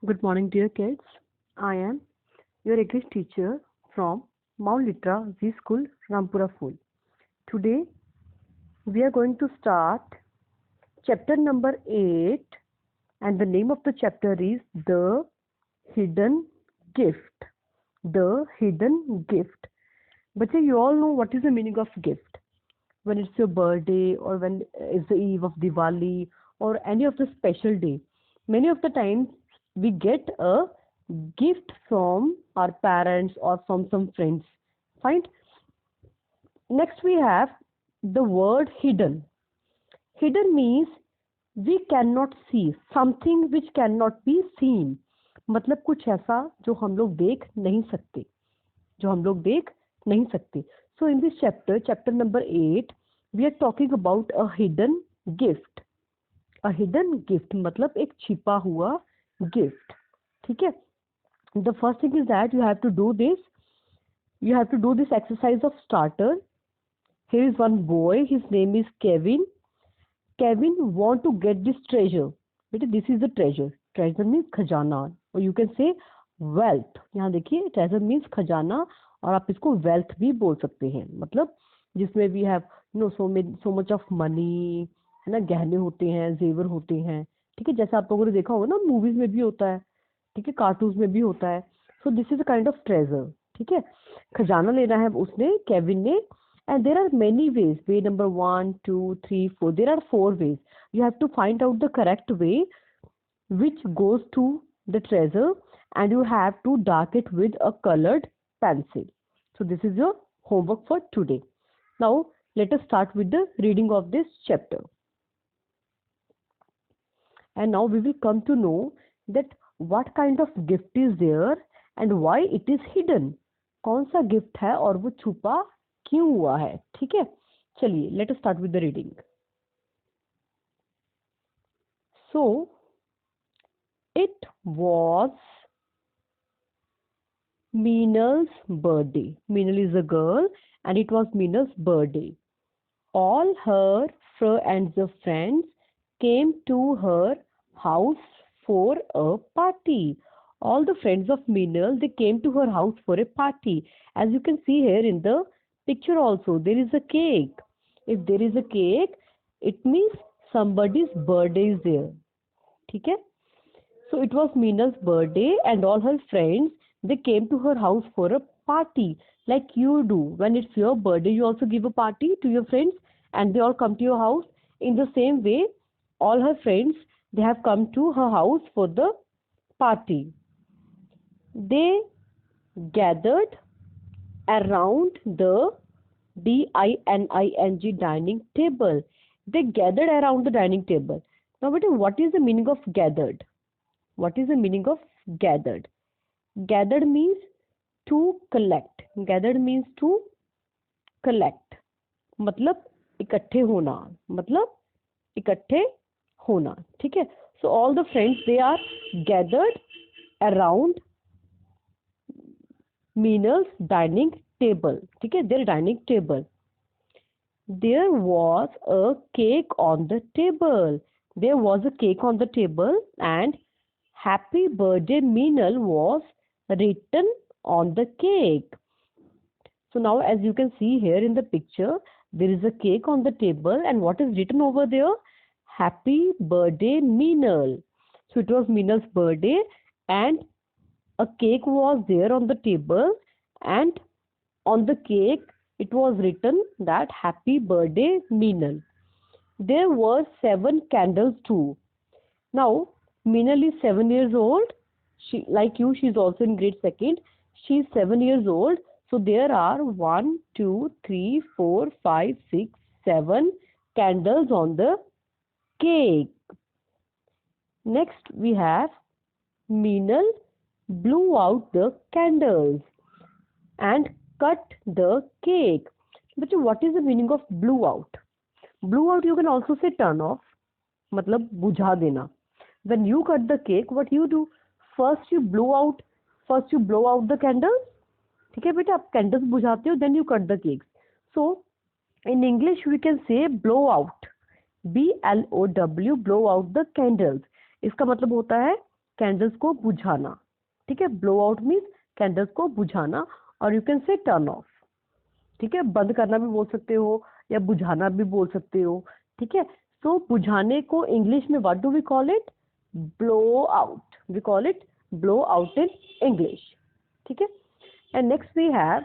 Good morning, dear kids. I am your English teacher from Mount Litra Z School, Rampura Phul. Today, we are going to start chapter number 8, and the name of the chapter is The Hidden Gift. The Hidden Gift. But you all know what is the meaning of gift. When it's your birthday, or when it's the eve of Diwali, or any of the special day, many of the times we get a gift from our parents or from some friends. Fine. Next we have the word hidden. Hidden means we cannot see, something which cannot be seen. मतलब कुछ ऐसा जो हम लोग देख नहीं सकते, जो हम लोग देख नहीं सकते. So in this chapter number 8, we are talking about a hidden gift. A hidden gift मतलब एक छिपा हुआ gift. ठीक है. The first thing is that you have to do this exercise of starter. Here is one boy, his name is Kevin. Kevin want to get this treasure. बेटे this is the treasure. Treasure means खजाना, or you can say wealth. यहाँ देखिए, treasure means खजाना, और आप इसको wealth भी बोल सकते हैं. मतलब जिसमें we have so much of money, है ना, गहने होते हैं, जेवर होते हैं. ठीक है, जैसा आप लोगों ने देखा होगा ना, मूवीज में भी होता है. ठीक है, कार्टून्स में भी होता है. So this is a kind of treasure. ठीक है, खजाना लेना है उसने, केविन ने. And there are many ways. Way number 1, 2, 3, 4. There are 4 ways. You have to find out the correct way which goes to the treasure, and you have to dark it with a colored pencil. So this is your homework for today. Now let us start with the reading of this chapter. And now we will come to know that what kind of gift is there and why it is hidden. कौन सा gift है और वो छुपा क्यों हुआ है. ठीक है, चलिए let us start with the reading. So it was Meenal's birthday. Meenal is a girl, and it was Meenal's birthday. All her and the friends came to her house for a party. All the friends of Meenal, they came to her house for a party. As you can see here in the picture also, there is a cake. If there is a cake, it means somebody's birthday is there. ठीक है. So it was Meenal's birthday, and all her friends, they came to her house for a party, like you do. When it's your birthday, you also give a party to your friends, and they all come to your house. In the same way, all her friends, they have come to her house for the party. They gathered around the DINING dining table. They gathered around the dining table. Now, what is the meaning of gathered? What is the meaning of gathered? Gathered means to collect. Gathered means to collect. मतलब इकट्ठे होना. मतलब इकट्ठे होना. ठीक है. So all the friends, they are gathered around Meenal's dining table. ठीक है, their dining table. There was a cake on the table. There was a cake on the table, and Happy birthday Meenal was written on the cake. So now, as you can see here in the picture, there is a cake on the table, and what is written over there? Happy birthday Meenal. So it was Meenal's birthday, and a cake was there on the table, and on the cake it was written that Happy birthday Meenal. There were 7 candles too. Now Meenal is 7 years old. She, like you, she is also in grade 2nd. She is 7 years old. So there are 1, 2, 3, 4, 5, 6, 7 candles on the cake. Next we have Meenal blew out the candles and cut the cake. But what is the meaning of blew out? Blew out, you can also say turn off. मतलब बुझा देना. When you cut the cake, what you do? First you blow out the candles. ठीक है बेटा, आप candles बुझाते हो, then you cut the cakes. So in English we can say blow out. BLOW, blow out the candles. इसका मतलब होता है कैंडल्स को बुझाना, ठीक है। ब्लो आउट मीन्स कैंडल्स को बुझाना, और you can say turn off, ठीक है। बंद करना भी बोल सकते हो या बुझाना भी बोल सकते हो, ठीक है। सो बुझाने को इंग्लिश में what do we call it? Blow out, we call it blow out in English, ठीक है। And next we have,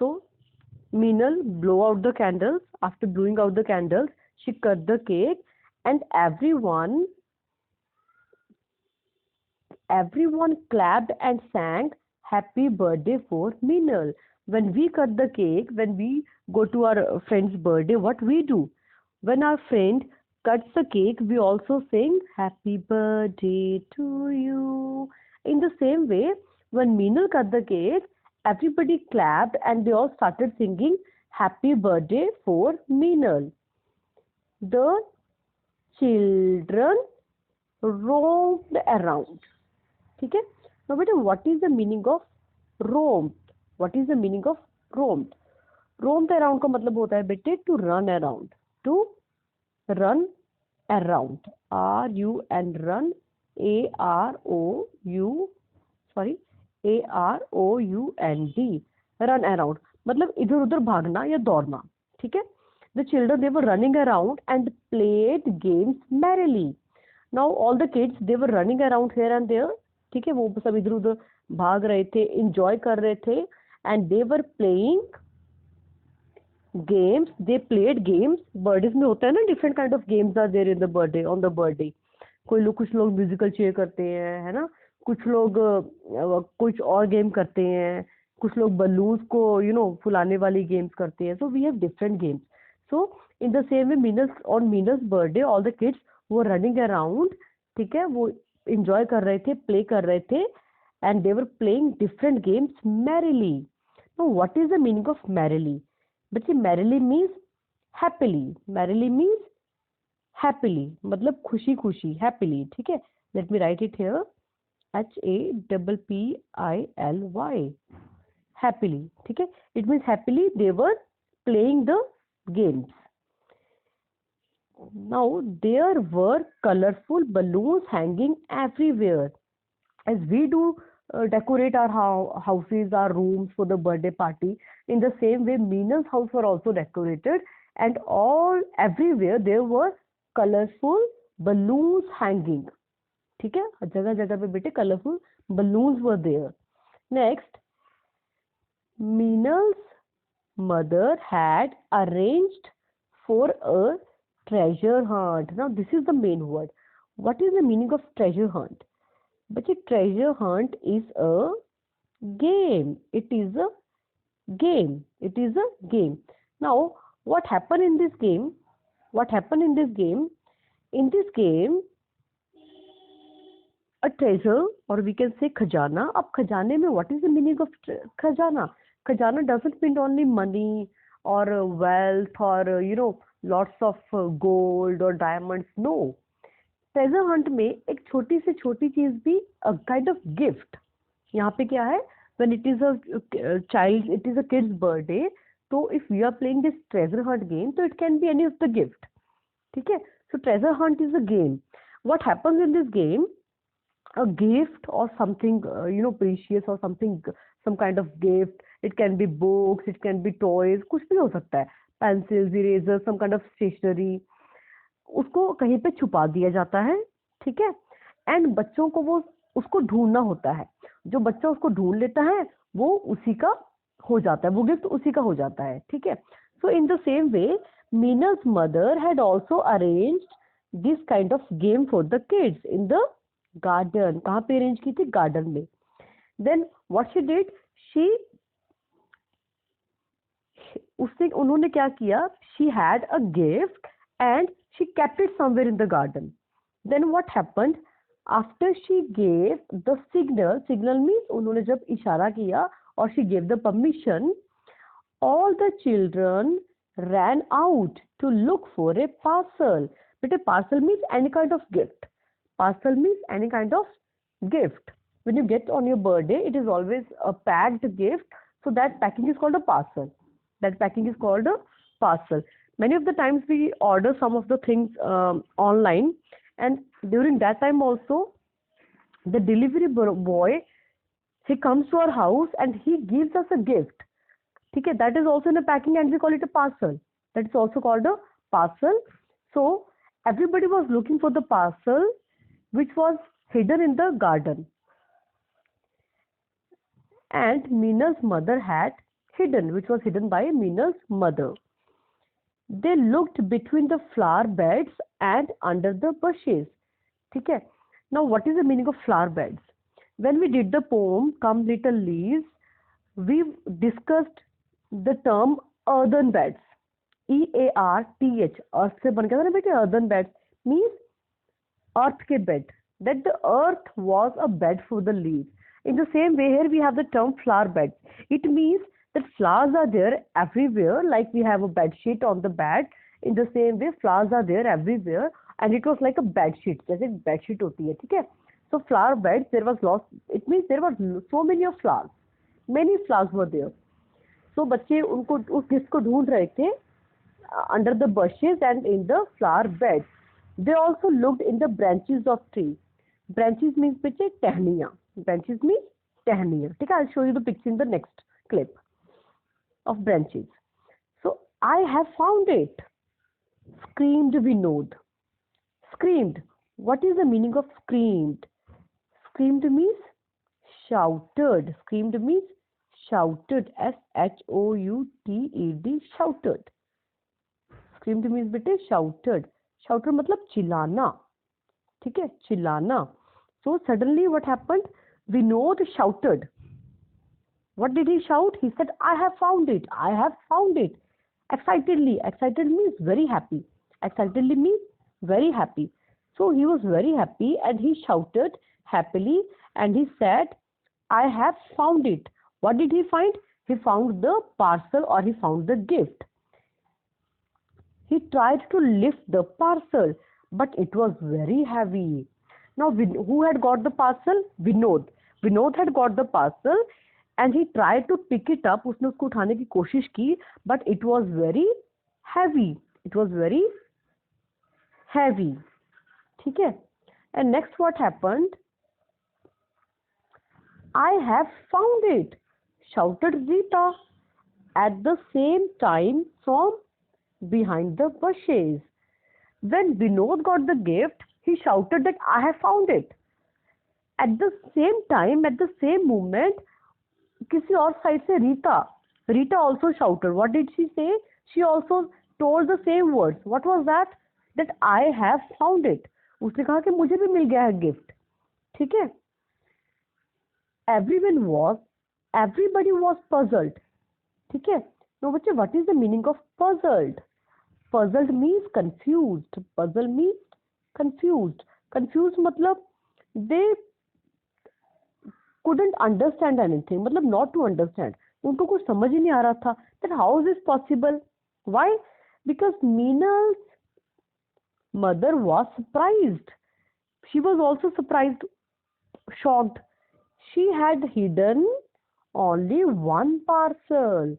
so Meenal blow out the candles. After blowing out the candles, she cut the cake, and everyone clapped and sang happy birthday for Meenal. When we cut the cake, when we go to our friend's birthday, what we do? When our friend cuts the cake, we also sing happy birthday to you. In the same way, when Meenal cut the cake, everybody clapped and they all started singing happy birthday for Meenal. The children roamed around. ठीक है। now बेटा, what is the meaning of roamed? what is the meaning of roamed? roamed around का मतलब होता है बेटे to run around, to run around, R-U-N, run, A-R-O-U-N-D, run around मतलब इधर उधर भागना या दौड़ना, ठीक है। The children, they were running around and played games merrily. Now all the kids, they were running around here and there, ठीक है। वो सब इधर उधर भाग रहे थे, enjoy कर रहे थे, and they were playing games. They played games. Birthdays में होता है ना, different kind of games are there in the birthday, on the birthday. कुछ लोग म्यूजिकल चेयर करते हैं, है ना, कुछ लोग कुछ और गेम करते हैं, कुछ लोग बलून्स को फुलाने वाली गेम्स करते हैं। So we have different games. So in the same way Meenal's, on Meenal's birthday, all the kids वो रनिंग अराउंड, ठीक है, वो इंजॉय कर रहे थे, प्ले कर रहे थे, and they were playing different games merrily. Now what is the meaning of merrily? बच्चे, merrily means happily, merrily means happily मतलब खुशी खुशी, हैप्पीली, ठीक है। Let me write it here, HAPPILY, happily, ठीक है। It means happily they were playing the games. Now there were colorful balloons hanging everywhere. As we do decorate our houses, our rooms for the birthday party, in the same way Meenal's house were also decorated, and everywhere there were colorful balloons hanging, ठीक है। जगह जगह पे बेटे colorful balloons were there. Next, Meenal's mother had arranged for a treasure hunt. Now this is the main word. What is the meaning of treasure hunt? But a treasure hunt is a game. It is a game. It is a game. Now, what happened in this game? What happened in this game? In this game, a treasure, or we can say khajana. अब खजाने में what is the meaning of khajana? Khajana doesn't mean only money or wealth or lots of gold or diamonds. No. Treasure Hunt में एक छोटी से छोटी चीज भी काइंड ऑफ गिफ्ट। यहाँ पे क्या है, when it is a child, it is a kids birthday, तो if you are playing this treasure hunt game, तो it can be any of the gift, ठीक है। So treasure hunt is a game. What happens in this game, a gift or something precious or something, some kind of gift, it can be books, it can be toys, कुछ भी हो सकता है, pencils, erasers, some kind of stationery, उसको कहीं पे छुपा दिया जाता है, ठीक है। एंड बच्चों को वो उसको ढूंढना होता है, जो बच्चा उसको ढूंढ लेता है वो उसी का हो जाता है, वो गिफ्ट उसी का हो जाता है, ठीक है। So in the same way Meena's mother had also arranged this kind of game for the kids in the garden. कहाँ पे अरेंज की थी? गार्डन में। देन व्हाट शी डिड, उन्होंने क्या किया, she had a gift and she kept it somewhere in the garden. Then what happened, after she gave the signal means उन्होंने जब इशारा किया और she gave the permission, all the children ran out to look for a parcel. बेटे parcel means any kind of gift. Parcel means any kind of gift. When you get on your birthday, it is always a packed gift, so that packing is called a parcel. That packing is called a parcel. many of the times we order some of the things online, and during that time also the delivery boy, he comes to our house and he gives us a gift. Okay, that is also in a packing and we call it a parcel. That is also called a parcel. So everybody was looking for the parcel which was hidden in the garden, and Mina's mother had hidden, which was hidden by Mina's mother. They looked between the flower beds and under the bushes. Okay. Now, what is the meaning of flower beds? When we did the poem "Come Little Leaves," we discussed the term earthen beds. EARTH, earth से बन गया था ना बेटे, earthen beds means earth के bed. That the earth was a bed for the leaves. In the same way, here we have the term flower beds. It means that flowers are there everywhere, like we have a bed sheet on the bed. In the same way, flowers are there everywhere, and it was like a bed sheet. जैसे bed sheet होती है, ठीक है? So flower beds, there was lots. It means there was so many of flowers. Many flowers were there. So बच्चे उनको उस gift को ढूंढ रहे थे under the bushes and in the flower beds. They also looked in the branches of trees. Branches means बच्चे टहनियाँ. Branches means टहनियाँ. ठीक है? I'll show you the picture in the next clip of branches. So I have found it, screamed Vinod. Screamed. What is the meaning of screamed? Screamed means shouted. Screamed means shouted. SHOUTED. Shouted. Screamed means बेटे shouted. Shouted मतलब चिल्लाना. ठीक है? चिल्लाना. So suddenly what happened? Vinod shouted. What did he shout? He said, I have found it. I have found it. Excitedly. Excited means very happy. Excitedly means very happy. So he was very happy and he shouted happily and he said, I have found it. What did he find? He found the parcel, or he found the gift. He tried to lift the parcel, but it was very heavy. Now, who had got the parcel? Vinod. Vinod had got the parcel and he tried to pick it up. उसने उसको उठाने की कोशिश की, but it was very heavy. It was very heavy. ठीक है? And next what happened? I have found it, shouted Rita at the same time from behind the bushes. When Vinod got the gift, he shouted that I have found it. At the same time, at the same moment, किसी और side से Rita also shouted. What did she say? She also told the same words. What was that? That I have found it. उसने कहा कि मुझे भी मिल गया है गिफ्ट. ठीक है? Everybody was puzzled. ठीक है? Now बच्चे, what is the meaning of puzzled? Puzzled means confused. Puzzle means confused. Confused मतलब they couldn't understand anything. मतलब not to understand. उनको कुछ समझ ही नहीं आ रहा था. That how is this possible? Why? Because Meena's mother was surprised. She was also surprised, shocked. She had hidden only one parcel.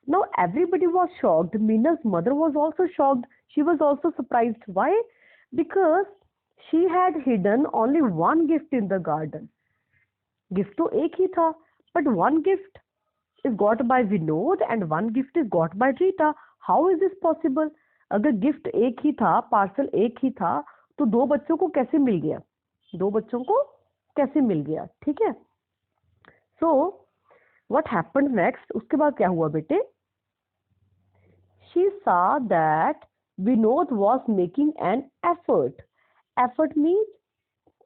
Now everybody was shocked. Meena's mother was also shocked. She was also surprised. Why? Because she had hidden only one gift in the garden. Gift तो एक ही था, but one gift is got by Vinod and one gift is got by Rita. How is this possible? अगर gift एक ही था, parcel एक ही था, तो दो बच्चों को कैसे मिल गया? दो बच्चों को कैसे मिल गया? ठीक है? So what happened next? उसके बाद क्या हुआ बेटे? She saw that Vinod was making an effort. Effort means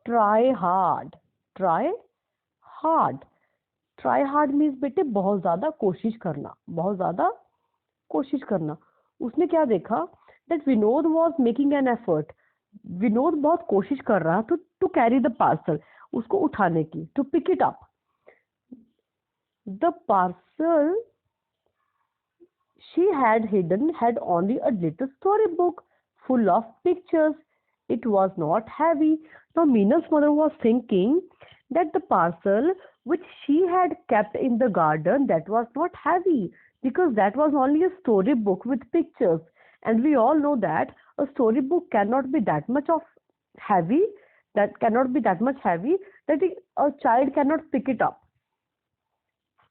try hard. Try hard. Try hard means बेटे बहुत ज्यादा कोशिश करना. बहुत ज्यादा कोशिश करना. उसने क्या देखा? That Vinod was making an effort. Vinod बहुत कोशिश कर रहा था to carry the parcel. उसको उठाने की. To pick it up. The parcel she had hidden had only a little storybook full of pictures. It was not heavy. Now Meena's mother was thinking that the parcel which she had kept in the garden, that was not heavy, because that was only a storybook with pictures. and we all know that a storybook cannot be that much heavy that a child cannot pick it up.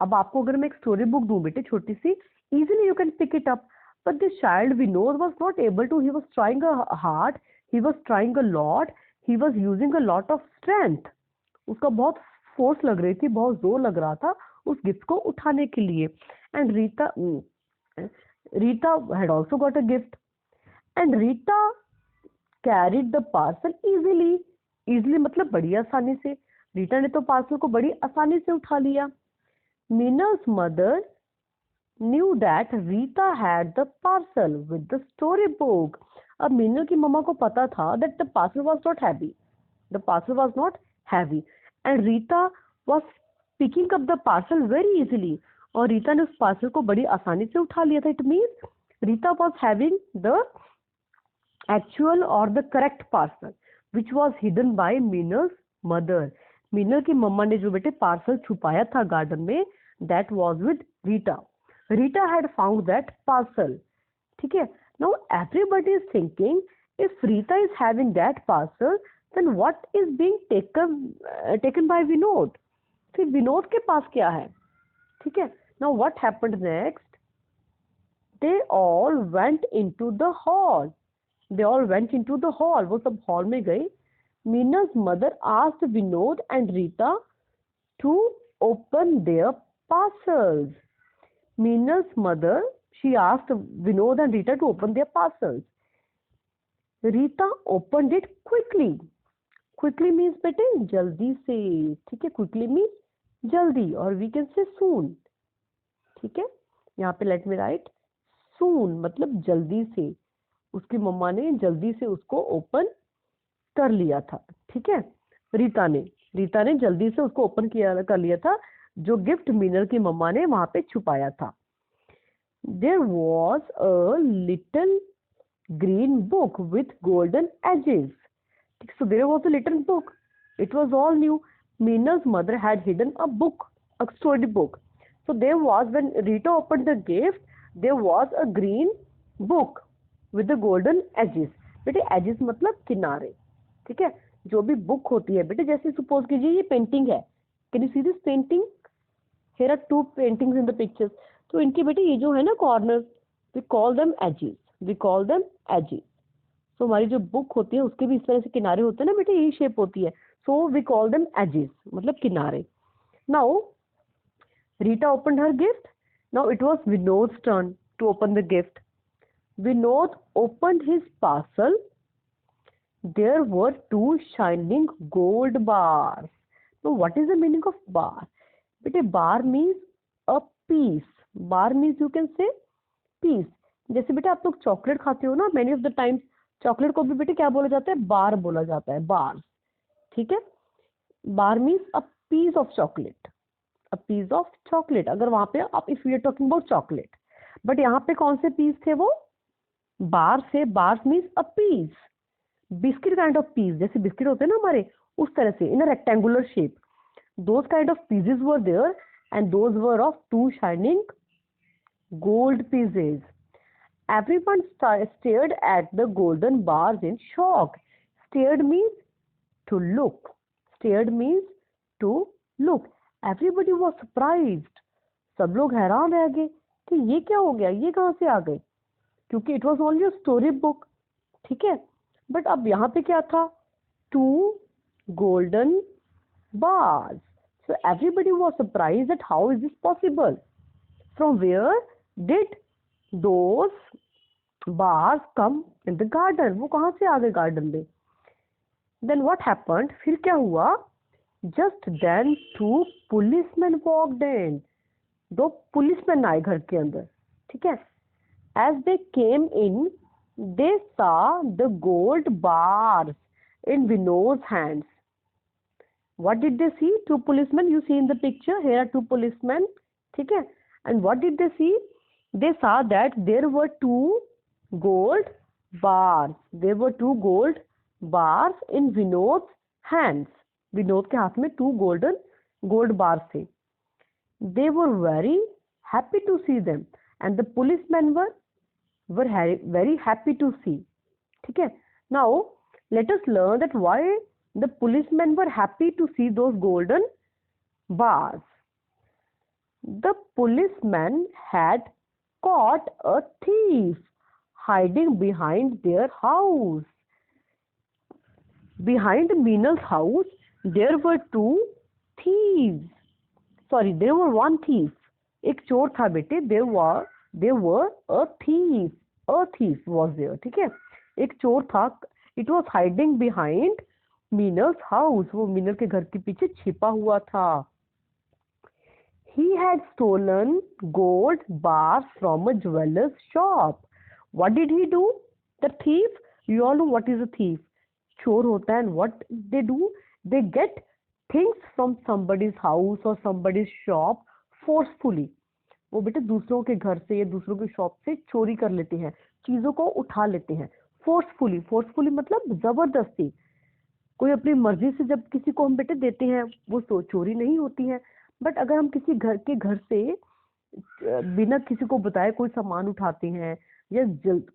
अब आपको अगर मैं एक story book दूं बेटे छोटी सी, easily you can pick it up, but this child Vinod was not able to. He was trying hard, he was trying a lot, he was using a lot of strength. उसका बहुत force लग रही थी, बहुत जोर लग रहा था उस गिफ्ट को उठाने के लिए. And Rita had also got a gift, and Rita carried the parcel easily मतलब बड़ी आसानी से. रीटा ने तो पार्सल को बड़ी आसानी से उठा लिया. Meenal's mother knew that Rita had the parcel with the storybook. अब मीनल की मम्मा को पता था that the parcel was not heavy. The parcel was not heavy, and Rita was picking up the parcel very easily. और रीता ने उस parcel को बड़ी आसानी से उठा लिया था. It means Rita was having the actual or the correct parcel, which was hidden by Meenal's mother. Meenal की मम्मा ने जो बेटे पार्सल छुपाया था गार्डन में, that was with Rita. Rita had found that parcel. ठीक है. Now everybody is thinking, if Rita is having that parcel, then what is being taken by Vinod? फिर विनोद के पास क्या है? ठीक है. Now what happened next? They all went into the hall. वो सब हॉल में गए. Meenal's mother asked Vinod and Rita to open their parcels. Meenal's mother, she asked Vinod and Rita to open their parcels. Rita opened it quickly. Quickly means बेटे जल्दी से. ठीक है. Quickly means जल्दी, और we can say soon. ठीक है. यहाँ पे let me write soon मतलब जल्दी से. उसकी मम्मा ने जल्दी से उसको ओपन कर लिया था. ठीक है. रीता ने जल्दी से उसको ओपन कर लिया था, जो गिफ्ट मीनल की मम्मा ने वहां पे छुपाया था. There was a little green book with golden edges. So there was a little book. It was all new. Meenal's mother had hidden a book, a story book. So there was, when Rita opened the gift, there was a green book with the golden edges. बेटे edges मतलब किनारे. ठीक है. जो भी book होती है बेटे, जैसे सपोज कीजिए ये पेंटिंग है. Can you see this painting? Here are two paintings in the pictures. तो इनके बेटे ये जो है ना corner, we call them edges. So हमारी जो बुक होती है उसके भी इस तरह से किनारे होते हैं ना बेटे, यही शेप होती है. So we call them edges मतलब किनारे. Now Rita opened her gift. Now it was Vinod's turn to open the gift. Vinod opened his parcel. There were two shining gold bars. So what is the meaning of bar? बेटे bar means a piece. Bar means you can say piece. जैसे बेटे आप लोग chocolate खाते हो ना, many of the times chocolate को भी बेटे क्या बोला जाता है? बार बोला जाता है. बार. ठीक है. Bar means a piece of chocolate. A piece of chocolate. अगर वहां पे आप, if you are talking about chocolate, but यहाँ पे कौन से पीस थे? वो बार से. Bar means a piece. Biscuit kind of piece, जैसे बिस्किट होते हैं ना हमारे, उस तरह से in a rectangular shape. Those kind of pieces were there, and those were of two shining gold pieces. Everyone stared at the golden bars in shock. Stared means to look. Everybody was surprised. सब लोग हैरान रह गए कि ये क्या हो गया, ये कहाँ से आ गए, क्योंकि it was only a story book. ठीक है. बट अब यहाँ पे क्या था? Two golden bars. So everybody was surprised that how is this possible? From where did those bars come in the garden? वो कहाँ से आ गए गार्डन में? Then what happened? फिर क्या हुआ? Just then two policemen walked in. दो policeman आए घर के अंदर. ठीक है. As they came in, they saw the gold bars in Vinod's hands. What did they see? Two policemen. You see in the picture. Here are two policemen. ठीक है. And what did they see? They saw that there were two gold bars. There were two gold bars in Vinod's hands. Vinod के हाथ में two gold bars थे. They were very happy to see them, and the policemen were were very happy to see. ठीक है. Now let us learn that why the policemen were happy to see those golden bars. The policeman had caught a thief hiding behind their house. Behind Meenal's house, there were two thieves. Sorry, there were one thief. एक चोर था बेटे. There were a thief. A thief was there. ठीक है. एक चोर था. It was hiding behind Meenal's house. वो मीनल के घर के पीछे छिपा हुआ था. He had stolen gold bars from a jeweler's shop. What did he do? The thief. You all know what is a thief. चोर होता है. And what they do? They get things from somebody's house or somebody's shop forcefully. वो बेटे दूसरों के घर से या दूसरों की शॉप से चोरी कर लेते हैं. चीजों को उठा लेते हैं फोर्सफुली. फोर्सफुली मतलब जबरदस्ती. कोई अपनी मर्जी से जब किसी को हम बेटे देते हैं वो चोरी नहीं होती है. बट अगर हम किसी घर से बिना किसी को बताए कोई सामान उठाते हैं या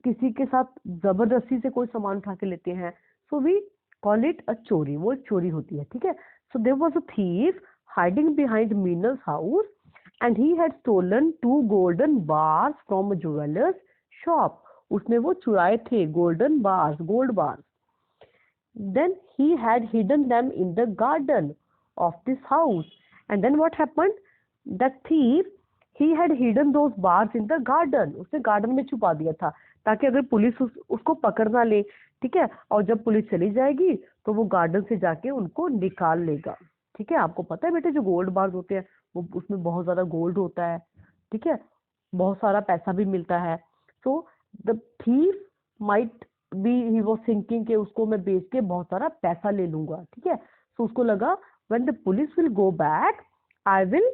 किसी के साथ जबरदस्ती से कोई सामान उठा के लेते हैं, so we call it a चोरी. वो चोरी होती है. ठीक है. So there was a thief hiding behind Meenal's house and he had stolen 2 golden bars from a jeweler's shop. उसने वो चुराए थे golden bars, gold bars. Then he had hidden them in the garden of this house. And then what happened? That thief, he had hidden those bars in the garden. उसने garden में छुपा दिया था ताकि अगर पुलिस उसको पकड़ ना ले. ठीक है. और जब पुलिस चली जाएगी तो वो गार्डन से जाके उनको निकाल लेगा. ठीक है. आपको पता है बेटे जो गोल्ड बार्स होते हैं वो उसमें बहुत ज्यादा गोल्ड होता है. ठीक है. बहुत सारा पैसा भी मिलता है. So the thief might be he was thinking कि उसको मैं बेच के बहुत सारा पैसा ले लूंगा. ठीक है. सो उसको लगा when the police will go back I will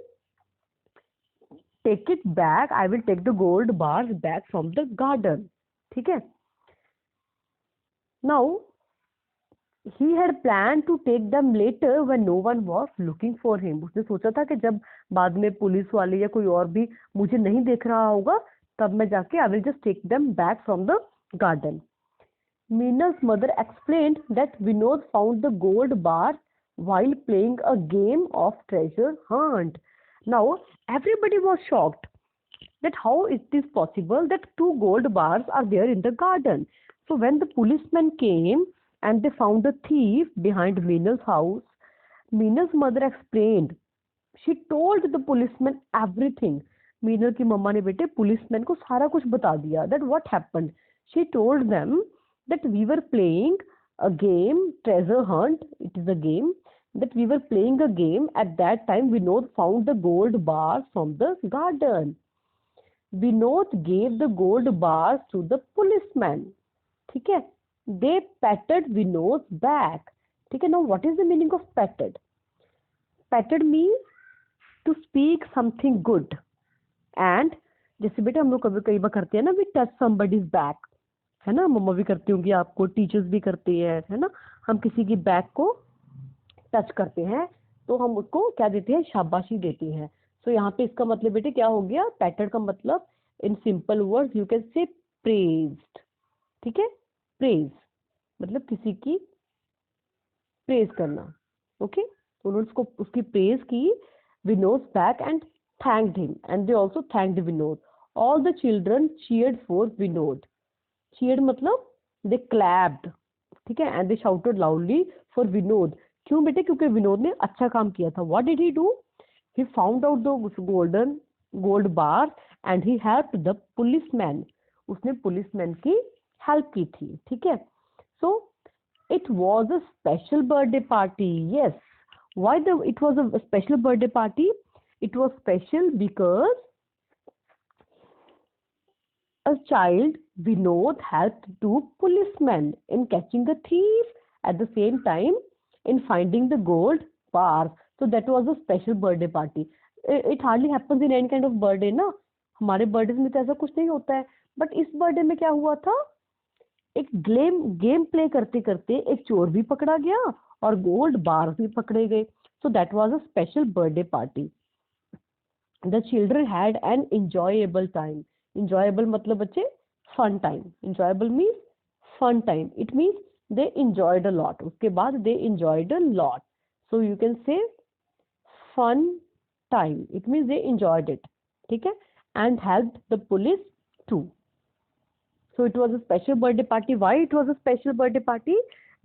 take it back. I will take the gold bars back from the garden. ठीक है. Now he had planned to take them later when no one was looking for him. उसने सोचा था कि जब बाद में police वाले या कोई और भी मुझे नहीं देख रहा होगा तब मैं जाके I will just take them back from the garden. Meenal's mother explained that Vinod found the gold bar while playing a game of treasure hunt. Now everybody was shocked that how it is possible that 2 gold bars are there in the garden. So when the policemen came and they found the thief behind Meenal's house, Meenal's mother explained. She told the policeman everything. Meenal की मम्मा ने बेटे policeman को सारा कुछ बता दिया. That what happened? She told them that we were playing a game, treasure hunt. It is a game that we were playing a game. At that time, Vinod found the gold bars from the garden. Vinod gave the gold bars to the policeman. ठीक है. They patted Vinod's back. ठीक है. Now what is the meaning of patted? Patted means to speak something good. And जैसे बेटा हम लोग कई बार करते हैं ना, we touch somebody's back. है ना. मम्मा भी करती होंगी आपको, टीचर्स भी करते हैं. है ना. हम किसी की बैक को टच करते हैं तो हम उसको क्या देते हैं? शाबाशी देते हैं. सो यहाँ पे इसका मतलब बेटे क्या हो गया? पैटेड का मतलब in simple words you can say praised. ठीक है. प्रेज मतलब किसी की प्रेज करना. ओके. तो उन्होंने उसको उसकी प्रेज की. Vinod back and thanked him and they also thanked Vinod. All the children cheered for Vinod. Cheered मतलब दे क्लैप्ड. ठीक है. And they shouted loudly for Vinod. क्यों बेटे? क्योंकि विनोद ने अच्छा काम किया था. What did he do? He found out the gold bar and he helped the policeman. उसने पुलिसमैन की हेल्प की थी. ठीक है. So it was a special birthday party. Yes. Why it was a special birthday party? It was special because a child, Vinod, helped 2 policemen in catching a thief at the same time in finding the gold bars. So that was a special birthday party. It hardly happens in any kind of birthday ना. हमारे birthday में तो ऐसा कुछ नहीं होता है. But इस बर्थडे में क्या हुआ था? एक गेम प्ले करते करते एक चोर भी पकड़ा गया और गोल्ड बार भी पकड़े गए. So that was a special birthday party. The children had an enjoyable time. Enjoyable मतलब बच्चे fun time. Enjoyable means fun time. It means they enjoyed a lot. उसके बाद they enjoyed a lot. So you can say fun time. It means they enjoyed it. ठीक है? And helped the police too. So it was a special birthday party. Why it was a special birthday party?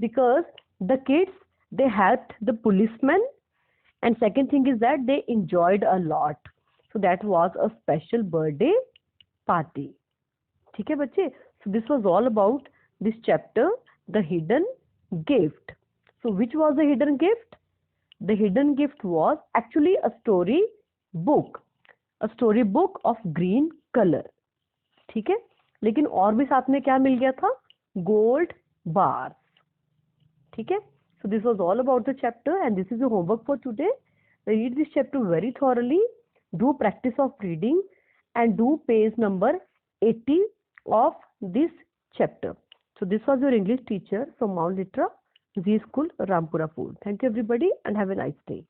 Because the kids, they helped the policemen, and second thing is that they enjoyed a lot. So that was a special birthday party. ठीक है बच्चे? So this was all about this chapter, the hidden gift. So which was the hidden gift? The hidden gift was actually a story book of green color. ठीक है? लेकिन और भी साथ में क्या मिल गया था? Gold bars. ठीक है? So this was all about the chapter, and this is the homework for today. Read this chapter very thoroughly. Do practice of reading and do page number 80 of this chapter. So this was your English teacher from Mount Litra Z School, Rampura Pool. Thank you everybody and have a nice day.